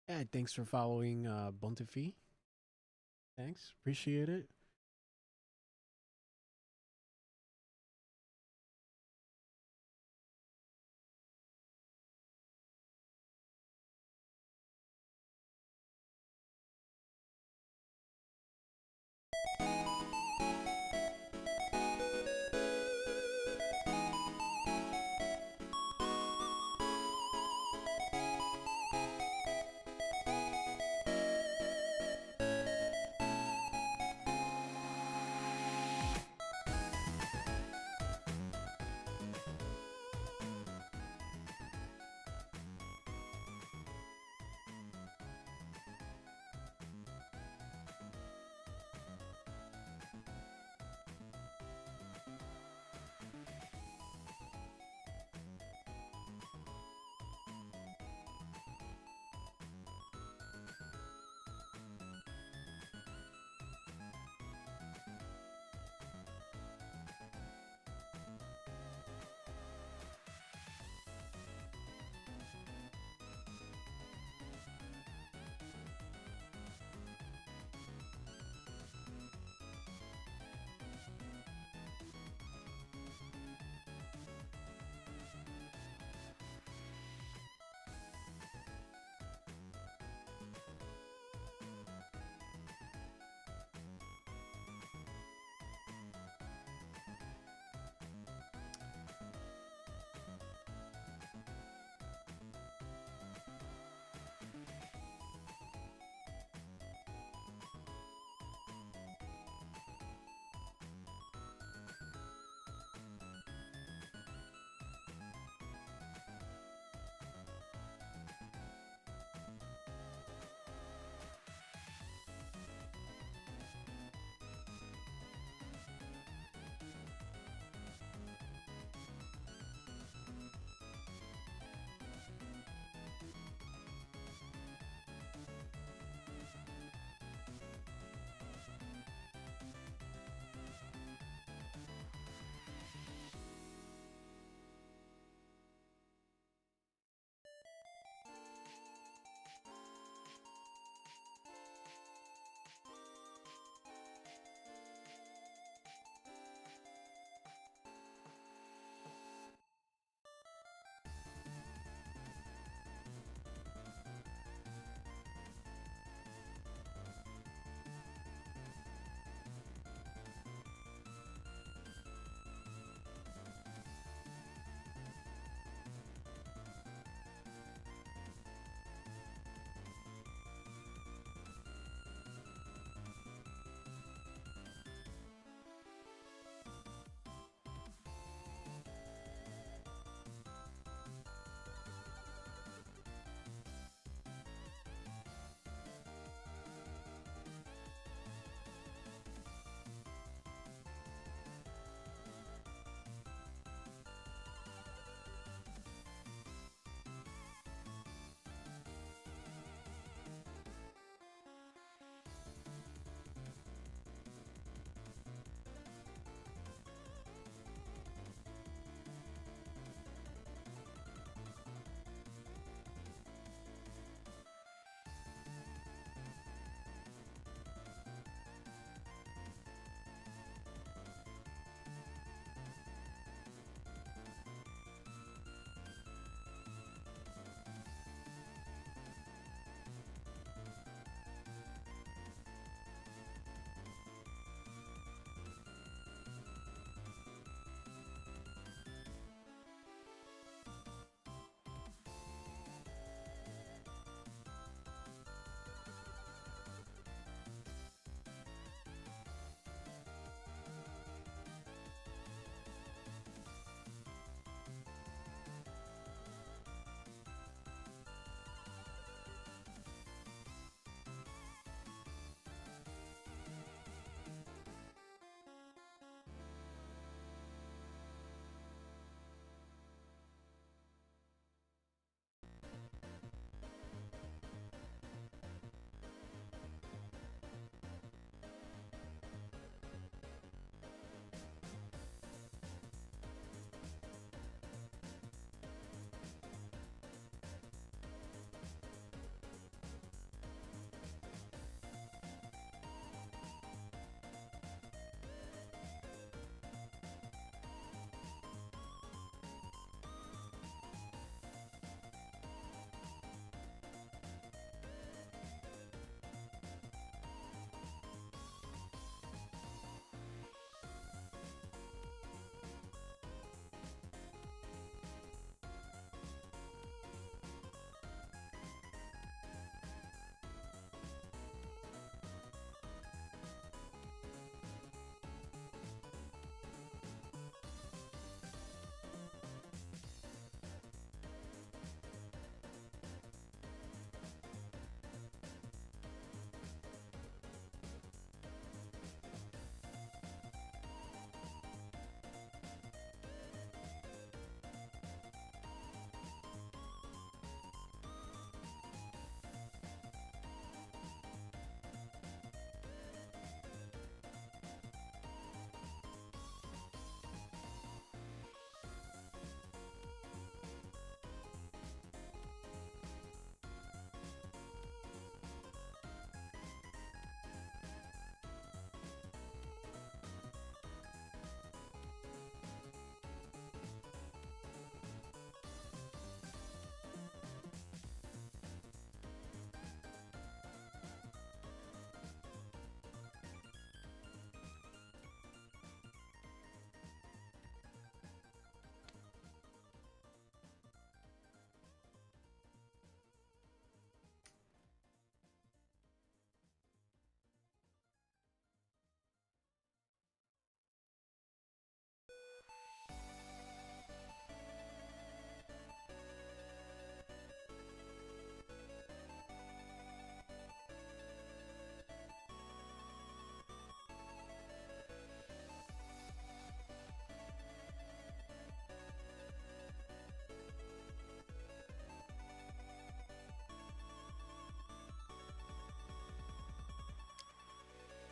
Yeah, thanks for following Bontefi. Thanks, appreciate it.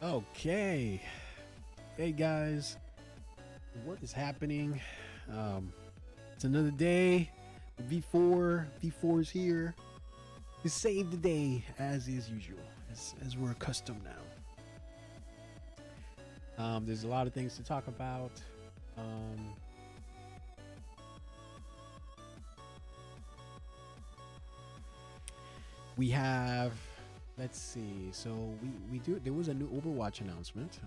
Okay. Hey guys, what is happening? Um, it's another day. V4 is here to save the day, as is usual, as we're accustomed now. There's a lot of things to talk about. Um, we have, let's see. So we do. There was a new Overwatch announcement.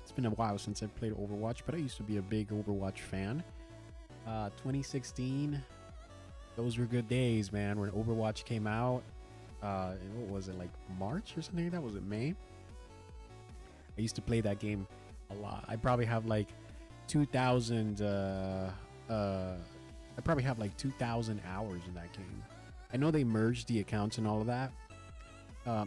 It's been a while since I played Overwatch, but I used to be a big Overwatch fan. 2016, those were good days, man. When Overwatch came out, what was it, like March or something like that? Was it May? I used to play that game a lot. I probably have like 2,000. I probably have like 2,000 hours in that game. I know they merged the accounts and all of that.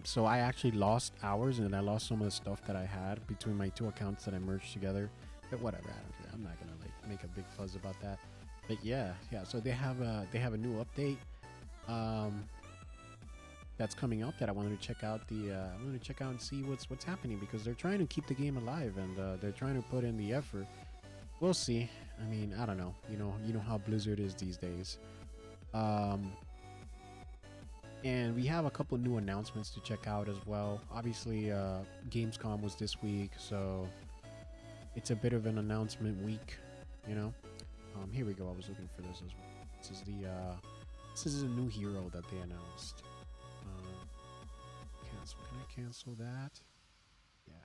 So I actually lost hours, and then I lost some of the stuff that I had between my two accounts that I merged together. But whatever, I don't care. I'm not gonna like make a big fuzz about that. But yeah. So they have a new update that's coming up that I wanted to check out. I wanted to check out and see what's happening, because they're trying to keep the game alive, and they're trying to put in the effort. We'll see. I mean, I don't know. You know how Blizzard is these days. And we have a couple new announcements to check out as well. Obviously, Gamescom was this week, so it's a bit of an announcement week, you know. Here we go. I was looking for this as well. This is a new hero that they announced. Cancel. Can I cancel that? Yeah.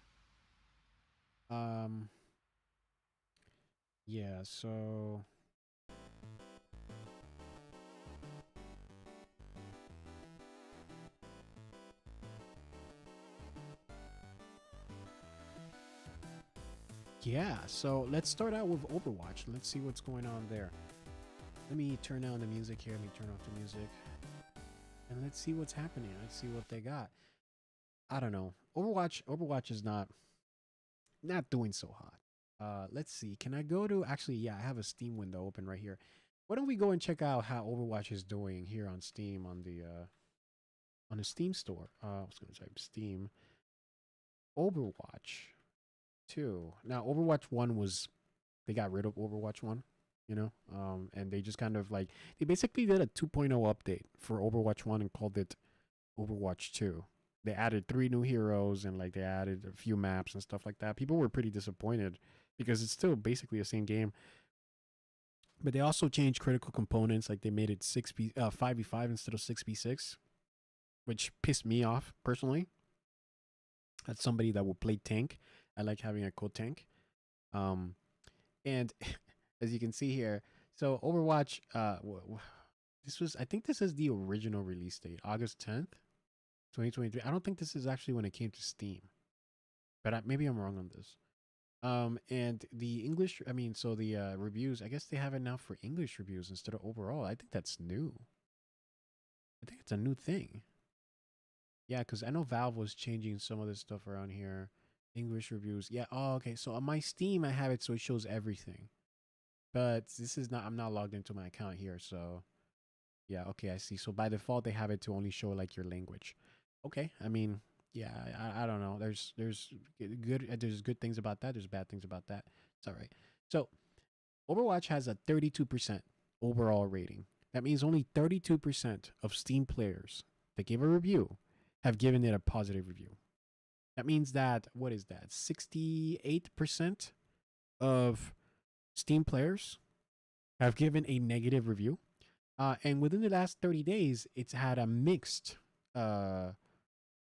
Yeah. So. Yeah, so let's start out with Overwatch. Let's see what's going on there. Let me turn down the music here. Let me turn off the music. And let's see what's happening. Let's see what they got. I don't know. Overwatch is not doing so hot. Let's see. Can I go to, actually, yeah, I have a Steam window open right here. Why don't we go and check out how Overwatch is doing here on Steam on the Steam store. I was going to type Steam Overwatch 2. Now Overwatch 1 was, they got rid of Overwatch 1, and they just kind of like, they basically did a 2.0 update for Overwatch 1 and called it Overwatch 2. They added 3 new heroes, and like they added a few maps and stuff like that. People were pretty disappointed because it's still basically the same game. But they also changed critical components, like they made it 5v5 instead of 6v6, which pissed me off personally. As somebody that will play tank, I like having a co-tank. And as you can see here, so Overwatch, I think this is the original release date, August 10th, 2023. I don't think this is actually when it came to Steam, but maybe I'm wrong on this. And the English, I mean, so the reviews, I guess they have it now for English reviews instead of overall. I think that's new. I think it's a new thing. Yeah, because I know Valve was changing some of this stuff around here. English reviews. Yeah. Oh, okay. So on my Steam, I have it so it shows everything. But this is not, I'm not logged into my account here. So yeah, okay, I see. So by default, they have it to only show like your language. Okay. I mean, yeah, I don't know. There's good things about that. There's bad things about that. It's all right. So Overwatch has a 32% overall rating. That means only 32% of Steam players that gave a review have given it a positive review. That means that, what is that? 68% of Steam players have given a negative review. And within the last 30 days, it's had a mixed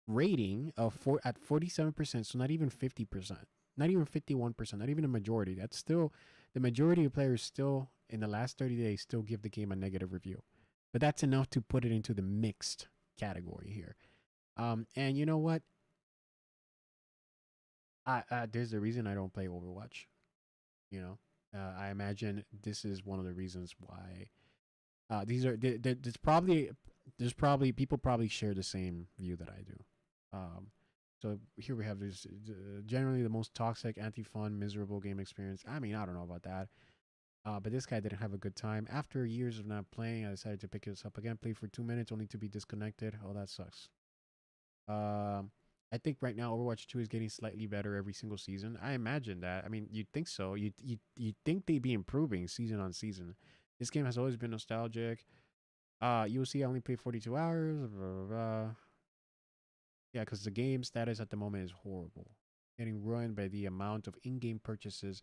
rating of at 47%. So not even 50%, not even 51%, not even a majority. That's still, the majority of players still in the last 30 days still give the game a negative review. But that's enough to put it into the mixed category here. And you know what? There's a reason I don't play Overwatch. I imagine this is one of the reasons why. There's probably people probably share the same view that I do. So here we have this generally the most toxic, anti-fun, miserable game experience. I mean, I don't know about that. But this guy didn't have a good time. After years of not playing, I decided to pick this up again. Played for 2 minutes, only to be disconnected. Oh, that sucks. I think right now Overwatch 2 is getting slightly better every single season. I imagine that. I mean, you'd think so. You think they'd be improving season on season. This game has always been nostalgic. You will see I only play 42 hours. Blah, blah, blah. Yeah, because the game status at the moment is horrible. Getting ruined by the amount of in-game purchases.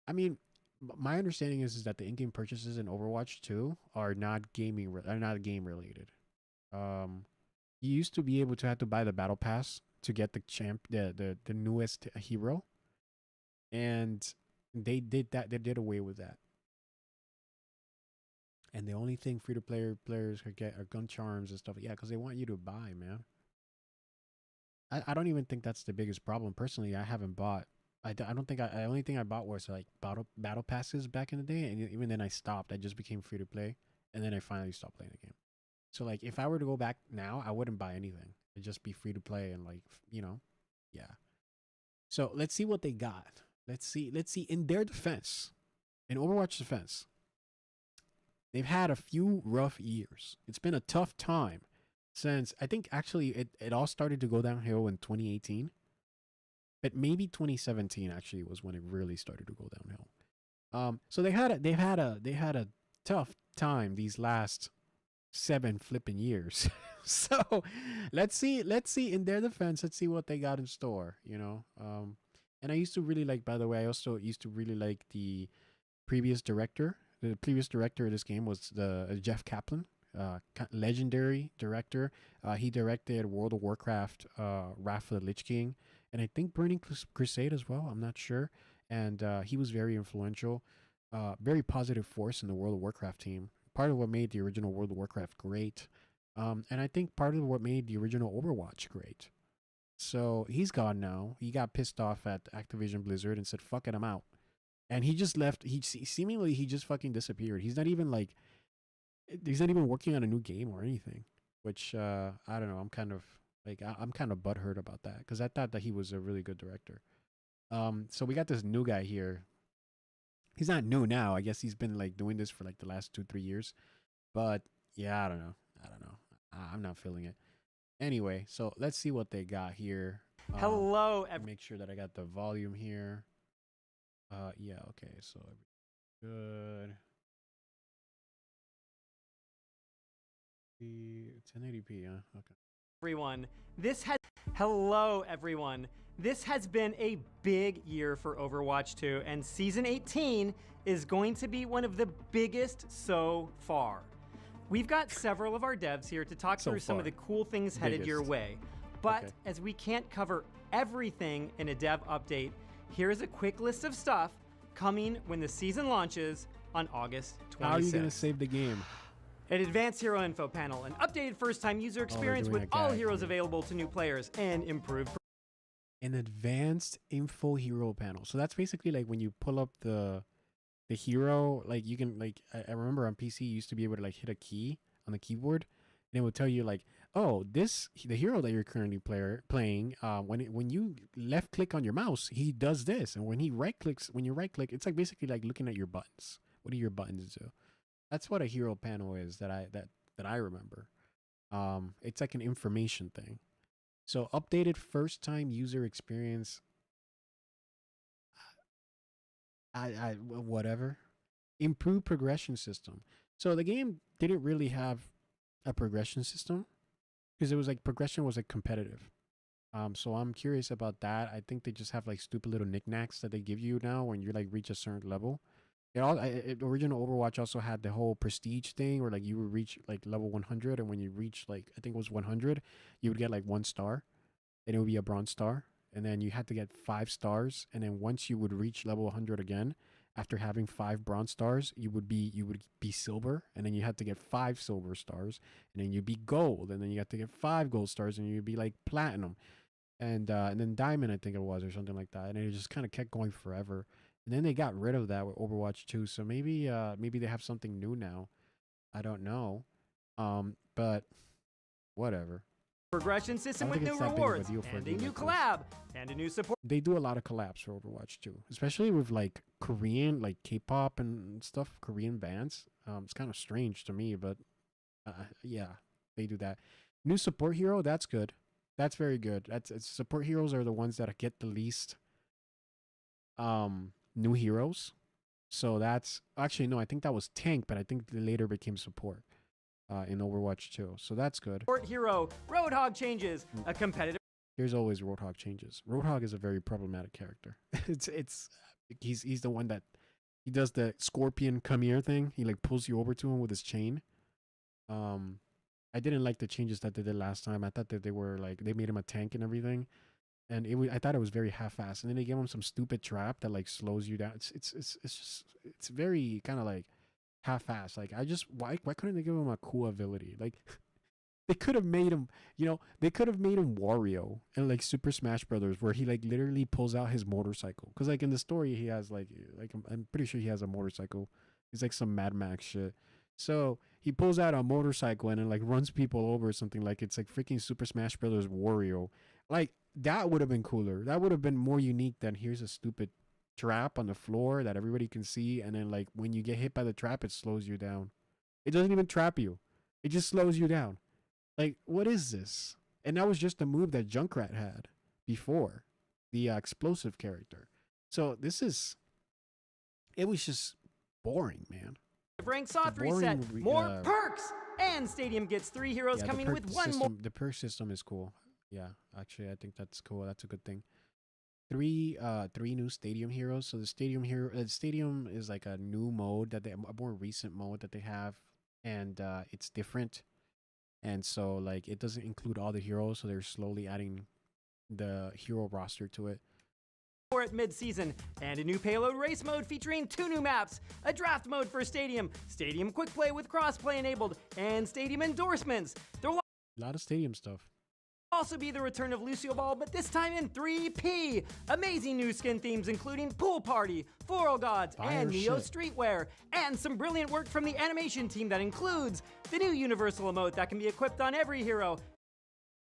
I mean, my understanding is that the in-game purchases in Overwatch 2 are not are not game related. Um, you used to be able to have to buy the battle pass to get the newest hero, and they did that. They did away with that. And the only thing free to player players could get are gun charms and stuff. Yeah, because they want you to buy, man. I don't even think that's the biggest problem. Personally, I haven't bought. I don't think the only thing I bought was like battle passes back in the day, and even then I stopped. I just became free to play, and then I finally stopped playing the game. So like, if I were to go back now, I wouldn't buy anything. It'd just be free to play and like yeah. So let's see what they got. Let's see. Let's see. In their defense, in Overwatch defense, they've had a few rough years. It's been a tough time since I think actually it all started to go downhill in 2018. But maybe 2017 actually was when it really started to go downhill. So they had a tough time these last 7 flipping years. So let's see in their defense, let's see what they got in store, you know. And I used to really like, by the way, I also used to really like the previous director. The previous director of this game was the Jeff Kaplan, legendary director. He directed World of Warcraft, Wrath of the Lich King, and I think Burning Crusade as well. I'm not sure. And he was very influential, very positive force in the World of Warcraft team. Part of what made the original World of Warcraft great, and I think part of what made the original Overwatch great. So he's gone now. He got pissed off at Activision Blizzard and said, "Fuck it, I'm out." And he just left. He seemingly he just fucking disappeared. He's not even working on a new game or anything. Which I don't know. I'm kind of like I'm kind of butthurt about that because I thought that he was a really good director. So we got this new guy here. He's not new now. I guess he's been like doing this for like the last 2-3 years. But yeah, I don't know. I don't know. I'm not feeling it. Anyway, so let's see what they got here. Hello, make sure that I got the volume here. Yeah, okay, so good. 1080p, huh? Okay. everyone. Hello, everyone. This has been a big year for Overwatch 2, and Season 18 is going to be one of the biggest so far. We've got several of our devs here to talk through some of the cool things headed your way. But as we can't cover everything in a dev update, here's a quick list of stuff coming when the season launches on August 26th. How are you going to save the game? An advanced hero info panel, an updated first-time user experience with all heroes available to new players, and improved... An advanced info hero panel. So that's basically like when you pull up the hero, like you can like I remember on PC you used to be able to like hit a key on the keyboard and it would tell you like, oh, the hero that you're currently playing, when you left click on your mouse, he does this, and when you right click, it's like basically like looking at your buttons. What do your buttons do? That's what a hero panel is that I remember. It's like an information thing. So updated first time user experience. Whatever. Improved progression system. So the game didn't really have a progression system because it was like progression was like competitive. So I'm curious about that. I think they just have like stupid little knickknacks that they give you now when you like reach a certain level. Original Overwatch also had the whole prestige thing where like you would reach like level 100, and when you reach like I think it was 100, you would get like 1 star, and it would be a bronze star, and then you had to get 5 stars, and then once you would reach level 100 again, after having 5 bronze stars, you would be silver, and then you had to get 5 silver stars, and then you'd be gold, and then you had to get 5 gold stars, and you'd be like platinum, and then diamond I think it was or something like that, and it just kind of kept going forever. And then they got rid of that with Overwatch 2. So maybe they have something new now. I don't know. But whatever. Progression system with new rewards, and a new collab, and a new support. They do a lot of collabs for Overwatch 2, especially with like Korean, like K-pop and stuff, Korean bands. It's kind of strange to me, but yeah, they do that. New support hero, that's good. That's very good. Support heroes are the ones that get the least new heroes. So that's actually no, I think that was tank, but I think they later became support in Overwatch 2. So that's good. Support hero, Roadhog changes, a competitive. There's always Roadhog changes. Roadhog is a very problematic character. He's the one that he does the scorpion come here thing. He like pulls you over to him with his chain. I didn't like the changes that they did last time. I thought that they were like they made him a tank and everything, and I thought it was very half-assed. And then they gave him some stupid trap that like slows you down. It's very kind of like half-assed. Like why couldn't they give him a cool ability? Like they could have made him, they could have made him Wario in like Super Smash Brothers, where he like literally pulls out his motorcycle. Cause like in the story he has like I'm pretty sure he has a motorcycle. It's like some Mad Max shit. So he pulls out a motorcycle and then like runs people over or something. Like it's like freaking Super Smash Brothers Wario. Like that would have been cooler. That would have been more unique than here's a stupid trap on the floor that everybody can see, and then like when you get hit by the trap, it slows you down. It doesn't even trap you. It just slows you down. Like what is this? And that was just a move that Junkrat had before, the explosive character. So it was just boring, man. Rank soft reset, more perks, and Stadium gets 3 heroes coming with one more. The perk system is cool. Yeah, actually, I think that's cool. That's a good thing. Three new Stadium heroes. So the Stadium is like a new mode a more recent mode that they have, and it's different. And so like it doesn't include all the heroes, so they're slowly adding the hero roster to it. At mid-season, and a new payload race mode featuring 2 new maps, a draft mode for Stadium, Stadium Quick Play with crossplay enabled, and Stadium endorsements. There will a lot of Stadium stuff. Also be the return of Lucio Ball, but this time in 3P. Amazing new skin themes including Pool Party, Floral Gods, and Neo Streetwear, and some brilliant work from the animation team that includes the new universal emote that can be equipped on every hero.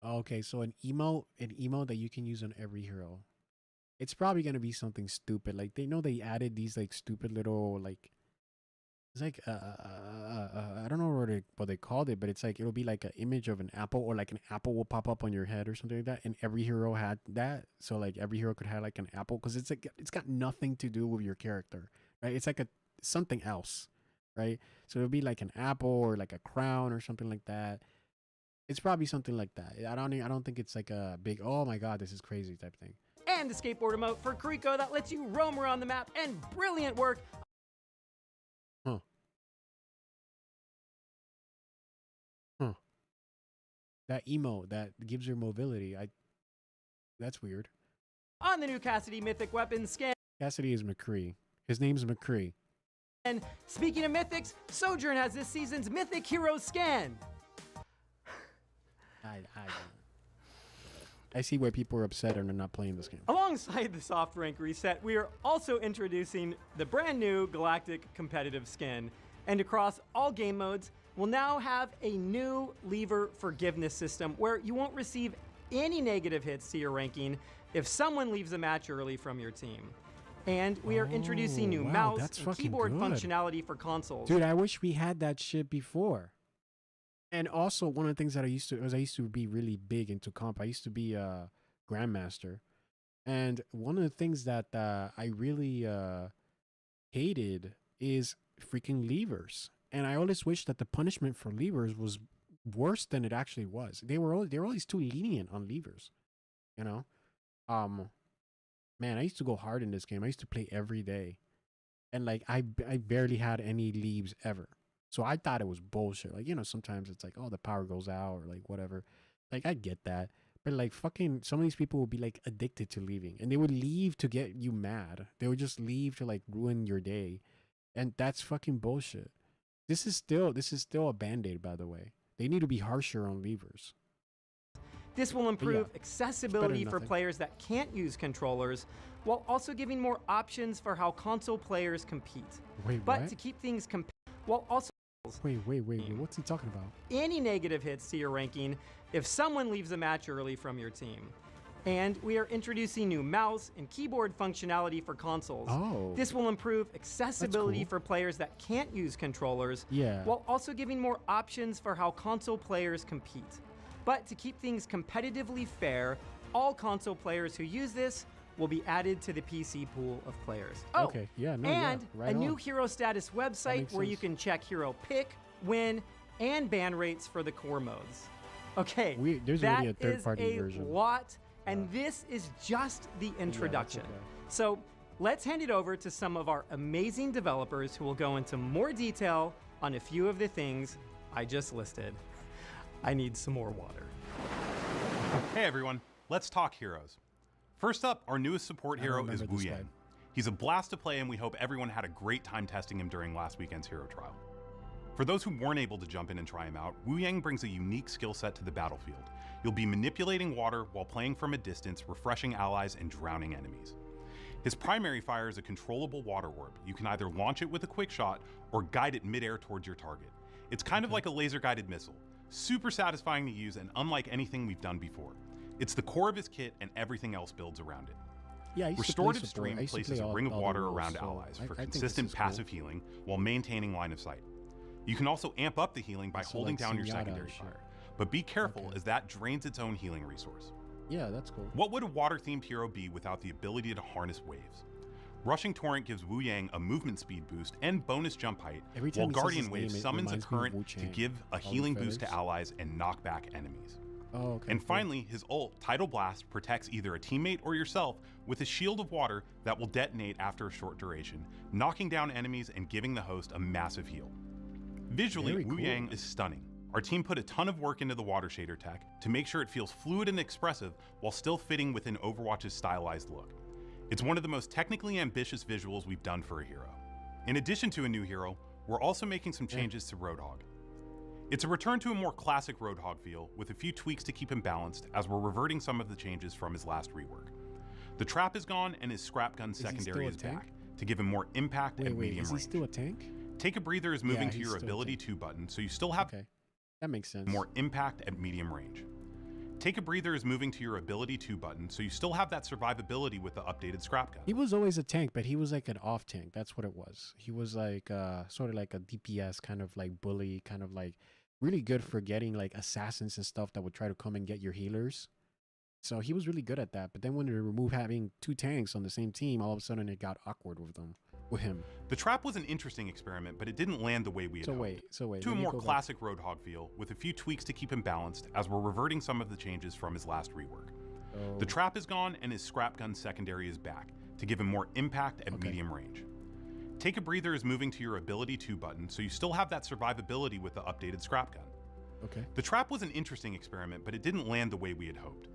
Okay, so an emote that you can use on every hero. It's probably gonna be something stupid. Like they know they added these like stupid little like it's like I don't know what they called it, but it's like it'll be like an image of an apple, or like an apple will pop up on your head or something like that. And every hero had that, so like every hero could have like an apple, because it's like it's got nothing to do with your character, right? It's like something else, right? So it'll be like an apple or like a crown or something like that. It's probably something like that. I don't think it's like a big oh my god this is crazy type thing. And a skateboard emote for Kuriko that lets you roam around the map, and brilliant work. That emote that gives her mobility, that's weird. On the new Cassidy Mythic Weapons skin. Cassidy is McCree. His name's McCree. And speaking of mythics, Sojourn has this season's Mythic Hero skin. I see why people are upset and are not playing this game. Alongside the soft rank reset, we are also introducing the brand new Galactic Competitive skin. And across all game modes, we'll now have a new lever forgiveness system where you won't receive any negative hits to your ranking if someone leaves a match early from your team. And we are introducing new mouse and keyboard functionality for consoles. Dude, I wish we had that shit before. And also, one of the things that I used to be really big into comp. I used to be a grandmaster, and one of the things that I really hated is freaking levers. And I always wish that the punishment for levers was worse than it actually was. They were always too lenient on levers, you know. Man, I used to go hard in this game. I used to play every day, and like I barely had any leaves ever. So I thought it was bullshit. Like, you know, sometimes it's like, oh, the power goes out or like whatever. Like, I get that. But like fucking some of these people would be like addicted to leaving, and they would leave to get you mad. They would just leave to like ruin your day. And that's fucking bullshit. This is still a Band-Aid, by the way. They need to be harsher on levers. This will improve accessibility for players that can't use controllers, while also giving more options for how console players compete. Wait, but what? to keep things while also Wait, what's he talking about? Any negative hits to your ranking if someone leaves a match early from your team. And we are introducing new mouse and keyboard functionality for consoles. Oh. This will improve accessibility for players that can't use controllers, yeah, while also giving more options for how console players compete. But to keep things competitively fair, all console players who use this will be added to the PC pool of players. Oh, okay, yeah, no, and yeah, right a new on. hero status website where you can check hero pick, win, and ban rates for the core modes. Okay, There's that already a third-party is a version. lot, and this is just the introduction. okay. So let's hand it over to some of our amazing developers who will go into more detail on a few of the things I just listed. I need some more water. Hey everyone, let's talk heroes. First up, our newest support hero is Wu this Yang. guy. He's a blast to play and we hope everyone had a great time testing him during last weekend's hero trial. For those who weren't able to jump in and try him out, Wu Yang brings a unique skill set to the battlefield. You'll be manipulating water while playing from a distance, refreshing allies and drowning enemies. His primary fire is a controllable water orb. You can either launch it with a quick shot or guide it midair towards your target. It's kind of like a laser-guided missile. Super satisfying to use and unlike anything we've done before. It's the core of his kit and everything else builds around it. Yeah, I used to Restorative play support. I Stream used to places play a ring of all the water roles, around so allies for I think this consistent is cool. passive healing while maintaining line of sight. You can also amp up the healing by So, holding like, down your Zenyatta secondary and shit. fire. But be careful Okay. as that drains its own healing resource. Yeah, that's cool. What would a water-themed hero be without the ability to harness waves? Rushing Torrent gives Wu Yang a movement speed boost and bonus jump height, Every while time he says Guardian his Wave name, it summons a reminds me of current Wu to Chang. give a All the healing boost to feathers. allies and knock back enemies. Oh, okay. And cool. finally, his ult, Tidal Blast, protects either a teammate or yourself with a shield of water that will detonate after a short duration, knocking down enemies and giving the host a massive heal. Visually, Very Wu cool. Yang is stunning. Our team put a ton of work into the water shader tech to make sure it feels fluid and expressive while still fitting within Overwatch's stylized look. It's one of the most technically ambitious visuals we've done for a hero. In addition to a new hero, we're also making some changes to Roadhog. It's a return to a more classic Roadhog feel, with a few tweaks to keep him balanced as we're reverting some of the changes from his last rework. The trap is gone and his scrap gun he secondary still a is tank? back, to give him more impact and Wait, medium is he range. still a tank? Take a breather is moving Yeah, to he's your still a ability tank. 2 button, so you still have Okay, that makes sense. more impact at medium range. Take a breather is moving to your ability 2 button, so you still have that survivability with the updated scrap gun. He was always a tank, but he was like an off tank. That's what it was. He was like sort of like a DPS kind of like bully, kind of like really good for getting like assassins and stuff that would try to come and get your healers. So he was really good at that. But then when they removed having two tanks on the same team, all of a sudden it got awkward with him. The trap was an interesting experiment, but it didn't land the way we had hoped. So wait. To a let me more go back. classic Roadhog feel, with a few tweaks to keep him balanced as we're reverting some of the changes from his last rework. Oh, The trap is gone and his scrap gun secondary is back, to give him more impact at Okay. medium range. Take a breather is moving to your ability 2 button, so you still have that survivability with the updated scrap gun. okay. The trap was an interesting experiment, but it didn't land the way we had hoped.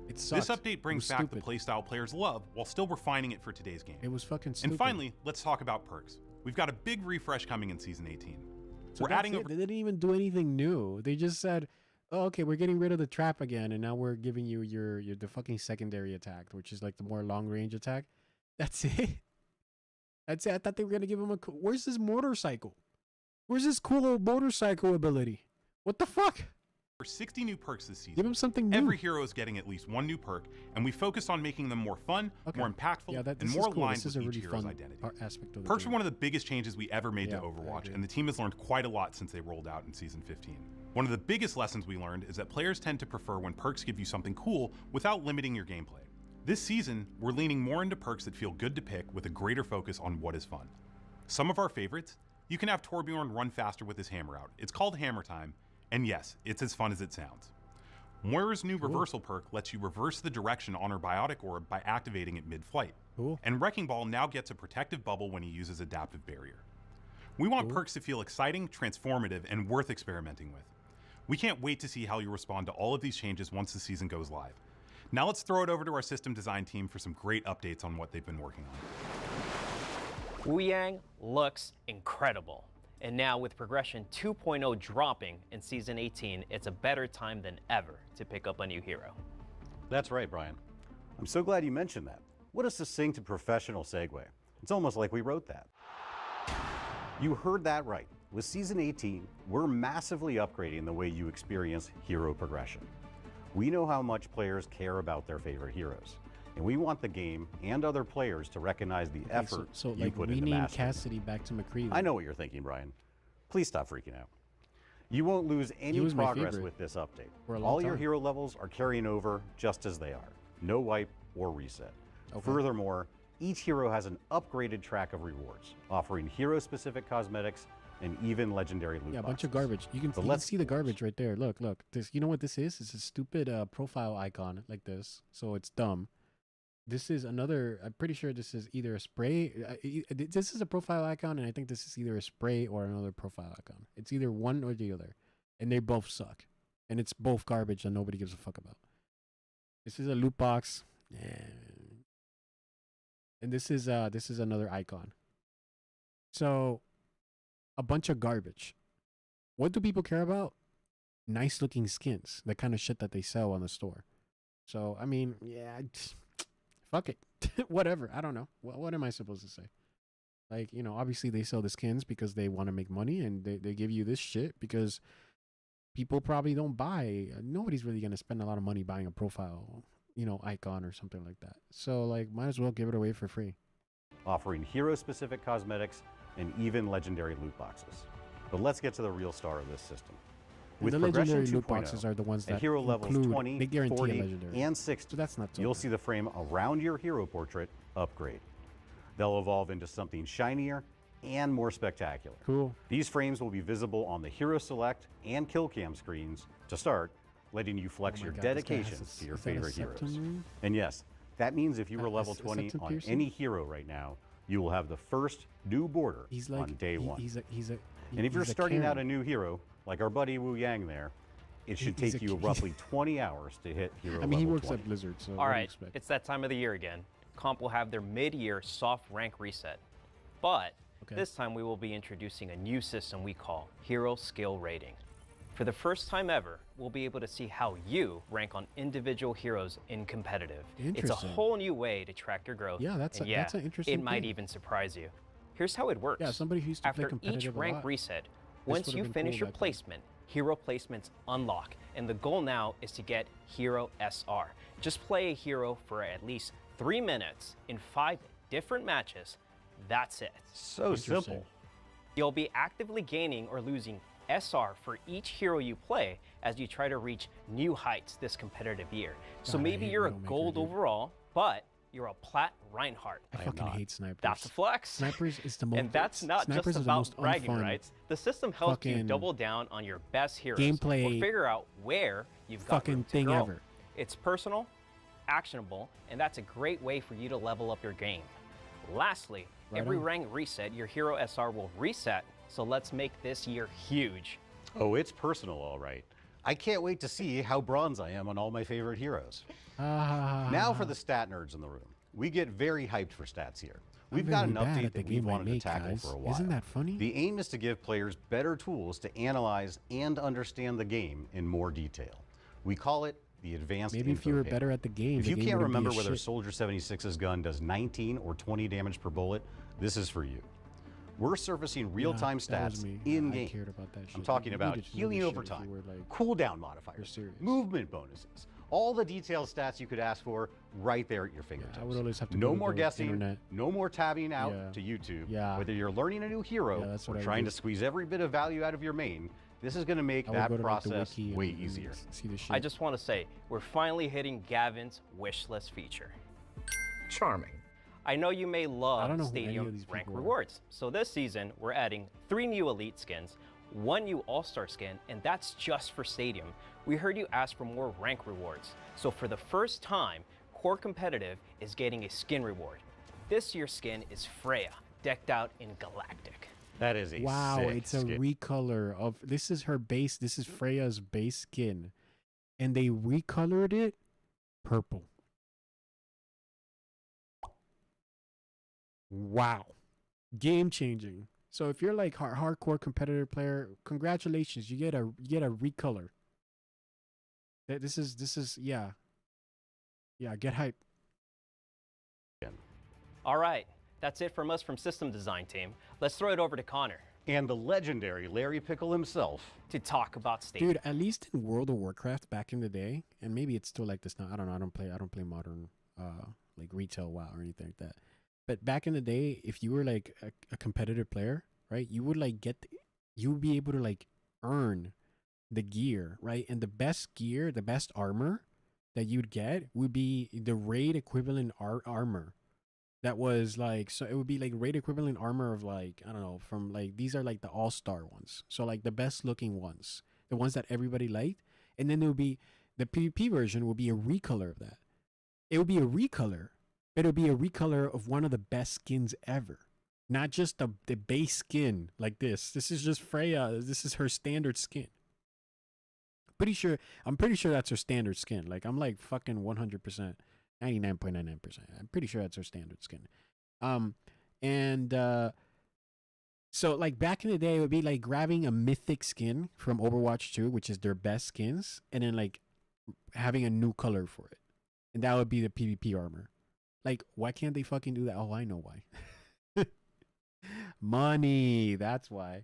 It sucked. This update brings was back stupid. the playstyle players love, while still refining it for today's game. It was fucking stupid. And finally, let's talk about perks. We've got a big refresh coming in Season 18. So We're that's adding it. They didn't even do anything new. They just said, "Oh, okay, we're getting rid of the trap again, and now we're giving you your the fucking secondary attack, which is like the more long range attack." That's it. That's it. I thought they were gonna give him where's his motorcycle? Where's his cool motorcycle ability? What the fuck? For 60 new perks this Give season. him something new. Every hero is getting at least one new perk, and we focused on making them more fun, Okay. more impactful, Yeah, and this more is cool. aligned This is with a each really hero's fun identity. aspect of the Perks are game. one of the biggest changes we ever made Yeah, to I Overwatch, agree. and the team has learned quite a lot since they rolled out in Season 15. One of the biggest lessons we learned is that players tend to prefer when perks give you something cool without limiting your gameplay. This season, we're leaning more into perks that feel good to pick with a greater focus on what is fun. Some of our favorites, you can have Torbjorn run faster with his hammer out. It's called Hammer Time, and yes, it's as fun as it sounds. Moira's new reversal perk lets you reverse the direction on her biotic orb by activating it mid-flight. Cool. And Wrecking Ball now gets a protective bubble when he uses Adaptive Barrier. We want perks to feel exciting, transformative, and worth experimenting with. We can't wait to see how you respond to all of these changes once the season goes live. Now let's throw it over to our system design team for some great updates on what they've been working on. Wu Yang looks incredible. And now with Progression 2.0 dropping in Season 18, it's a better time than ever to pick up a new hero. That's right, Brian. I'm so glad you mentioned that. What a succinct and professional segue. It's almost like we wrote that. You heard that right. With Season 18, we're massively upgrading the way you experience hero progression. We know how much players care about their favorite heroes, and we want the game and other players to recognize the effort so you like put into rename mastering them. Cassidy back to McCree. I know what you're thinking, Brian. Please stop freaking out. You won't lose any was my progress favorite with this update. for a long All your time. hero levels are carrying over just as they are. No wipe or reset. Okay. Furthermore, each hero has an upgraded track of rewards, offering hero-specific cosmetics and even legendary loot Yeah, a bunch boxes. of garbage. You can see the garbage right there. Look. This. You know what this is? It's a stupid profile icon like this. So it's dumb. This is another. I'm pretty sure this is either a spray. This is a profile icon, and I think this is either a spray or another profile icon. It's either one or the other, and they both suck, and it's both garbage and nobody gives a fuck about. This is a loot box, and this is another icon. So, a bunch of garbage. What do people care about? Nice looking skins, the kind of shit that they sell on the store. So I mean, yeah. Fuck it. Whatever. I don't know. What am I supposed to say? Like, you know, obviously they sell the skins because they want to make money, and they give you this shit because people probably don't buy. Nobody's really going to spend a lot of money buying a profile, you know, icon or something like that. So, like, might as well give it away for free. Offering hero-specific cosmetics and even legendary loot boxes. But let's get to the real star of this system. And the Progression legendary loot 2.0, boxes are the ones at that hero levels include, 20, they guarantee 40, a legendary. and 60, So that's not so you'll bad. see the frame around your hero portrait upgrade. They'll evolve into something shinier and more spectacular. Cool. These frames will be visible on the Hero Select and Kill Cam screens to start, letting you flex Oh my your God, this guy dedication has to your is that a favorite heroes. septum ring? And yes, that means if you were A level 20 septum on piercing? any hero right now, you will have the first new border He's like on day one. He's a. And if you're he's a starting out a Karen. new hero, like our buddy Wu Yang there, it should He's take a you kid. roughly 20 hours to hit hero I mean, he level works 20. at Blizzard, so what All do you right, expect? it's that time of the year again. Comp will have their mid-year soft rank reset. But Okay. this time we will be introducing a new system we call Hero Skill Rating. For the first time ever, we'll be able to see how you rank on individual heroes in competitive. It's a Interesting. whole new way to track your growth. Yeah, that's and that's an interesting it might thing. even surprise you. Here's how it works. Yeah, somebody who used to play After each competitive a rank lot, reset, once would've you been finish cool your back then. placement, hero placements unlock, and the goal now is to get Hero SR. Just play a hero for at least 3 minutes in 5 different matches. That's it. So simple. You'll be actively gaining or losing SR for each hero you play as you try to reach new heights this competitive year. So God, I maybe hate you're a Widowmaker, gold dude. overall, but you're a plat Reinhardt. I fucking hate snipers. That's a flex. Snipers is the most. And that's not snipers just is the about most bragging unfun rights. The system helps you fucking double down on your best heroes gameplay or figure out where you've got fucking room to thing grow. ever. It's personal, actionable, and that's a great way for you to level up your game. Lastly, Right every on. rank reset, your hero SR will reset. So let's make this year huge. Oh, it's personal, all right. I can't wait to see how bronze I am on all my favorite heroes. Now for the stat nerds in the room. We get very hyped for stats here. We've got an very bad update at the that we game I wanted to make, tackle guys. for a while. Isn't that funny? The aim is to give players better tools to analyze and understand the game in more detail. We call it the advanced Maybe if info you were panel. better at the game, If the you game can't wouldn't be remember a whether shit. Soldier 76's gun does 19 or 20 damage per bullet, this is for you. We're surfacing real-time that was stats me. in I game. cared about that shit. I'm talking You about needed to know healing this over shit if you time, were, like, cooldown modifiers, serious. movement bonuses, all the detailed stats you could ask for right there at your fingertips. I would always have to no go to more the guessing, internet. no more tabbing out Yeah. to YouTube. Yeah. Whether you're learning a new hero Yeah, that's or what I trying do. to squeeze every bit of value out of your main, this is going to make I would that go to, like, the process wiki way and easier. See the shit. I just want to say, we're finally hitting Gavin's wish list feature. Charming. I know you may I don't love know who any of Stadium these rank people are. rewards. So this season, we're adding 3 new Elite skins, 1 new All-Star skin, and that's just for Stadium. We heard you ask for more rank rewards. So for the first time, Core Competitive is getting a skin reward. This year's skin is Freya, decked out in Galactic. That is a Wow, sick it's a skin. recolor of this is her base. This is Freya's base skin, and they recolored it purple. Wow, game changing. So if you're like hardcore competitor player, congratulations, you get a recolor. This is yeah, get hype. All right, that's it from us from System Design Team. Let's throw it over to Connor And the legendary Larry Pickle himself. to talk about Stadium. Dude, at least in World of Warcraft back in the day, and maybe it's still like this now. I don't know. I don't play modern like retail WoW or anything like that. But back in the day, if you were like a competitive player, right, you would like you would be able to like earn the gear, right? And the best gear, the best armor that you'd get would be the raid equivalent armor. That was like, so it would be like raid equivalent armor of like, I don't know, from like, these are like the all-star ones. So like the best looking ones, the ones that everybody liked. And then there would be the PvP version would be a recolor of that. It would be a recolor, but it would be a recolor of one of the best skins ever. Not just the base skin like this. This is just Freya. This is her standard skin. I'm pretty sure that's her standard skin. Like, I'm like fucking 100%. 99.99%. I'm pretty sure that's her standard skin. So like back in the day, it would be like grabbing a mythic skin from Overwatch 2, which is their best skins, and then like having a new color for it. And that would be the PvP armor. Like, why can't they fucking do that? Oh, I know why. Money. That's why.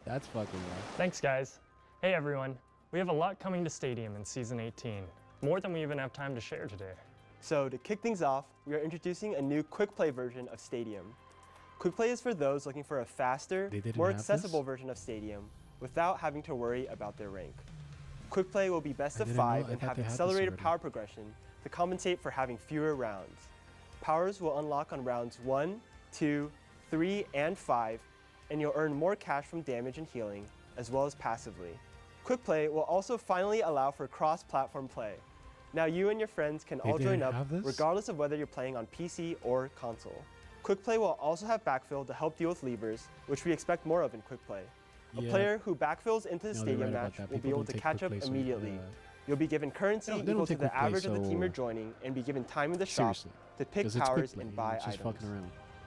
That's fucking why. Thanks, guys. Hey, everyone. We have a lot coming to Stadium in Season 18. More than we even have time to share today. So to kick things off, we are introducing a new quick play version of Stadium. Quick play is for those looking for a faster, more accessible version of Stadium without having to worry about their rank. Quick play will be best of 5 and have accelerated power progression to compensate for having fewer rounds. Powers will unlock on rounds 1, 2, 3, and 5, and you'll earn more cash from damage and healing, as well as passively. Quick play will also finally allow for cross-platform play. Now you and your friends can all join up regardless of whether you're playing on PC or console. Quick play will also have backfill to help deal with levers, which we expect more of in quick play. A player who backfills into the stadium match will be able to catch up immediately. You'll be given currency equal to the average of the team you're joining and be given time in the shop to pick powers and buy items.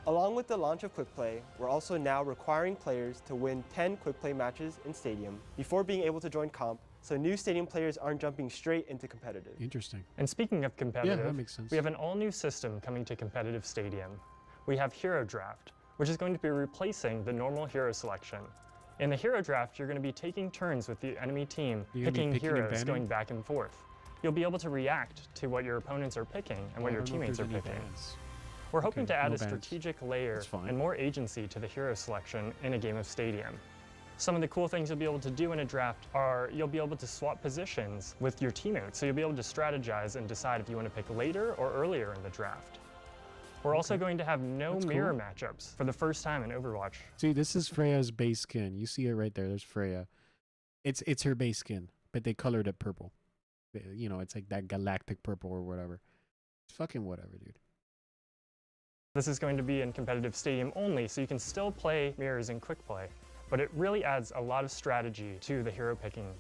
Along with the launch of Quick Play, we're also now requiring players to win 10 Quick Play matches in Stadium before being able to join comp, so new Stadium players aren't jumping straight into competitive. Interesting. And speaking of competitive, that makes sense. We have an all-new system coming to competitive Stadium. We have Hero Draft, which is going to be replacing the normal hero selection. In the Hero Draft, you're going to be taking turns with the enemy team, picking heroes going back and forth. You'll be able to react to what your opponents are picking and what your teammates are picking. We're hoping to add a strategic layer and more agency to the hero selection in a game of Stadium. Some of the cool things you'll be able to do in a draft are you'll be able to swap positions with your teammates, so you'll be able to strategize and decide if you want to pick later or earlier in the draft. We're also going to have no mirror matchups for the first time in Overwatch. See, this is Freya's base skin. You see it right there. There's Freya. It's her base skin, but they colored it purple. You know, it's like that galactic purple or whatever. It's fucking whatever, dude. This is going to be in competitive Stadium only, so you can still play mirrors in quick play, but it really adds a lot of strategy to the hero picking.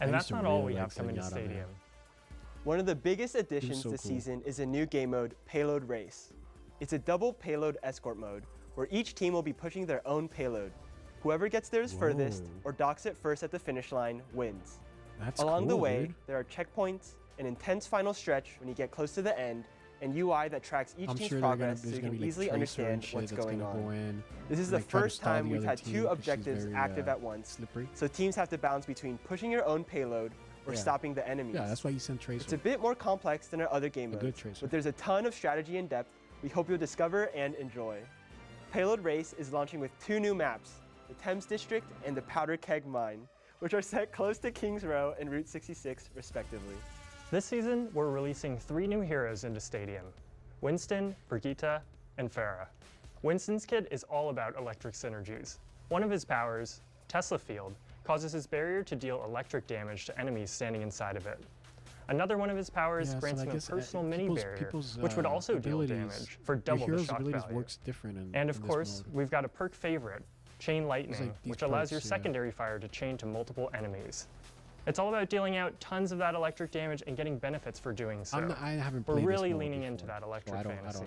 And that's not all we have coming to Stadium. One of the biggest additions this season is a new game mode, Payload Race. It's a double payload escort mode, where each team will be pushing their own payload. Whoever gets theirs furthest or docks it first at the finish line wins. Along the way, there are checkpoints, an intense final stretch when you get close to the end, and UI that tracks each team's progress so you can easily understand what's going on. This is the first time we've had two objectives active at once, so teams have to balance between pushing your own payload or stopping the enemies. Yeah, that's why you send Tracer. It's a bit more complex than our other game modes, but there's a ton of strategy and depth we hope you'll discover and enjoy. Payload Race is launching with 2 new maps, the Thames District and the Powder Keg Mine, which are set close to Kings Row and Route 66 respectively. This season, we're releasing 3 new heroes into Stadium: Winston, Brigitte, and Pharah. Winston's kit is all about electric synergies. One of his powers, Tesla Field, causes his barrier to deal electric damage to enemies standing inside of it. Another one of his powers grants him a personal mini barrier, which would also deal damage for double the shock value. And of course, we've got a perk favorite, Chain Lightning, which allows your secondary fire to chain to multiple enemies. It's all about dealing out tons of that electric damage and getting benefits for doing so. We're really leaning into that electric fantasy.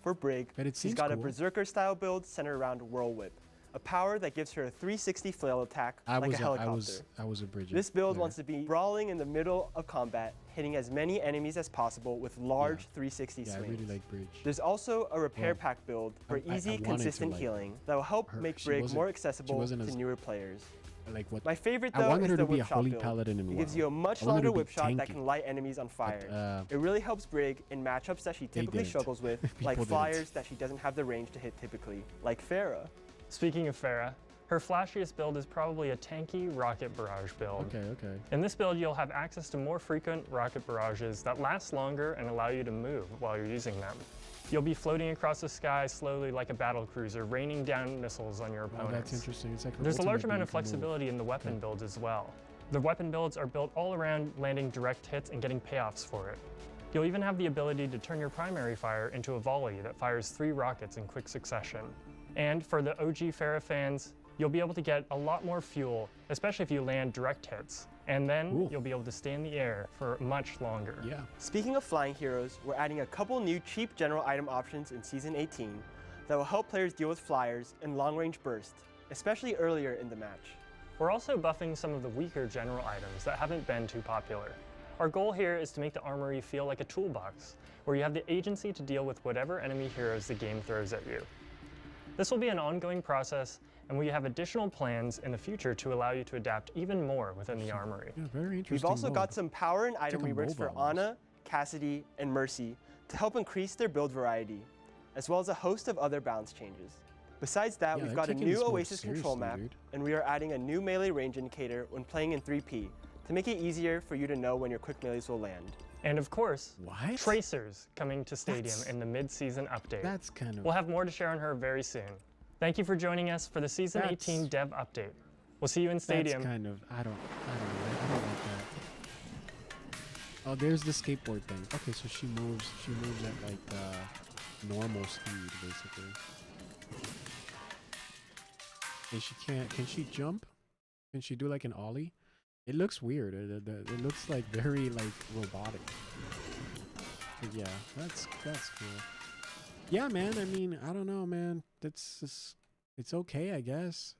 For Brig, he's got a Berserker-style build centered around Whirl Whip, a power that gives her a 360 flail attack like a helicopter. I was a Bridget. This build wants to be brawling in the middle of combat, hitting as many enemies as possible with large 360 swings. I really like Bridge. There's also a repair pack build for easy, consistent healing that will help make Brig more accessible to newer players. My favorite though is the whip shot build. It gives you a much longer whip shot that can light enemies on fire. It really helps Brig in matchups that she typically struggles with, like flyers that she doesn't have the range to hit typically, like Pharah. Speaking of Pharah, Her flashiest build is probably a tanky rocket barrage build. Okay. In this build, you'll have access to more frequent rocket barrages that last longer and allow you to move while you're using them. You'll be floating across the sky slowly like a battle cruiser, raining down missiles on your opponents. Oh, that's interesting. It's like There's a large amount of flexibility in the weapon builds as well. The weapon builds are built all around landing direct hits and getting payoffs for it. You'll even have the ability to turn your primary fire into a volley that fires 3 rockets in quick succession. And for the OG Pharah fans, you'll be able to get a lot more fuel, especially if you land direct hits. And then you'll be able to stay in the air for much longer. Yeah. Speaking of flying heroes, we're adding a couple new cheap general item options in Season 18 that will help players deal with flyers and long-range burst, especially earlier in the match. We're also buffing some of the weaker general items that haven't been too popular. Our goal here is to make the armory feel like a toolbox, where you have the agency to deal with whatever enemy heroes the game throws at you. This will be an ongoing process, and we have additional plans in the future to allow you to adapt even more within the armory. Yeah, very interesting. We've also got some power and item reworks for Ana, Cassidy, and Mercy to help increase their build variety, as well as a host of other balance changes. Besides that, we've got a new Oasis control map, and we are adding a new melee range indicator when playing in 3P to make it easier for you to know when your quick melees will land. And of course, Tracers coming to Stadium in the mid-season update. That's kind of... We'll have more to share on her very soon. Thank you for joining us for the Season 18 Dev Update. We'll see you in Stadium. That's kind of... I don't like that. Oh, there's the skateboard thing. Okay, so she moves at like normal speed, basically. And she can't... Can she jump? Can she do like an ollie? It looks weird. It looks like very like robotic. But yeah, that's cool. Yeah, man. I mean, I don't know, man. That's just, it's okay, I guess.